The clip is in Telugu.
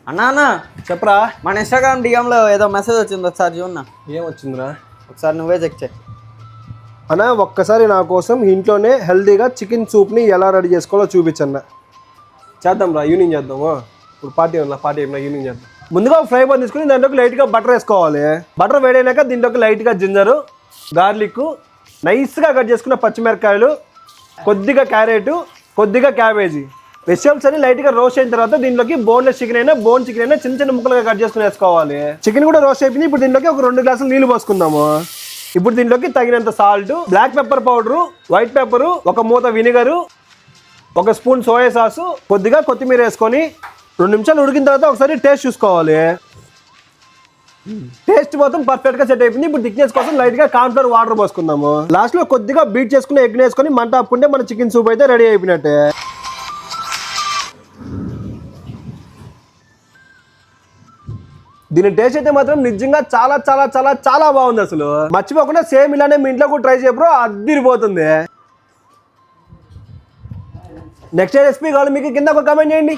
అన్నా చెప్పరా. మన ఇన్స్టాగ్రామ్ డిఎంలో ఏదో మెసేజ్ వచ్చింది, ఒకసారి చూడన్నా. ఏం వచ్చిందిరా? ఒకసారి నువ్వే చెక్ చేయి అన్నా. ఒక్కసారి నా కోసం ఇంట్లోనే హెల్తీగా చికెన్ సూప్ని ఎలా రెడీ చేసుకోవాలో చూపించన్నా. చేద్దాం రా, ఈవినింగ్ చేద్దాము. ఇప్పుడు పార్టీ అయినా ఈవినింగ్ చేద్దాం. ముందుగా ఫ్రై పాన్ తీసుకుని దాంట్లోకి లైట్గా బటర్ వేసుకోవాలి. బటర్ వేడైనాక దీంట్లోకి లైట్గా జింజరు, గార్లిక్, నైస్గా కట్ చేసుకున్న పచ్చిమిరపకాయలు, కొద్దిగా క్యారెట్, కొద్దిగా క్యాబేజీ వెజిటబుల్స్ అని లైట్గా రోస్ట్ అయిన తర్వాత దీంట్లోకి బోన్లెస్ చికెన్ అయినా చిన్న చిన్న ముక్కలుగా కట్ చేసుకుని వేసుకోవాలి. చికెన్ కూడా రోస్ట్ అయిపోయింది. ఇప్పుడు దీంట్లోకి ఒక 2 గ్లాసులు నీళ్లు పోసుకుందాము. ఇప్పుడు దీంట్లోకి తగినంత salt, black pepper powder, white pepper, ఒక మూత వినిగరు, 1 స్పూన్ సోయా సాసు, కొద్దిగా కొత్తిమీర వేసుకొని 2 నిమిషాలు ఉడికిన తర్వాత ఒకసారి టేస్ట్ చూసుకోవాలి. టేస్ట్ మొత్తం పర్ఫెక్ట్ గా సెట్ అయిపోయింది. ఇప్పుడు థిక్నెస్ కోసం లైట్ గా కార్న్ఫ్లవర్ వాటర్ పోసుకుందాము. లాస్ట్ లో కొద్దిగా బీట్ చేసుకుని ఎగ్ వేసుకొని మంట ఆపుకుంటే మన చికెన్ సూప్ అయితే రెడీ అయిపోయినట్టే. దీని టేస్ట్ అయితే మాత్రం నిజంగా చాలా చాలా చాలా చాలా బాగుంది. అసలు మర్చిపోకుండా సేమ్ ఇలానే మీ ఇంట్లో కూడా ట్రై చేయబ్రో, అదిరిపోతుంది. నెక్స్ట్ రెసిపీ కావాలి మీకు కింద ఒక కామెంట్ చేయండి.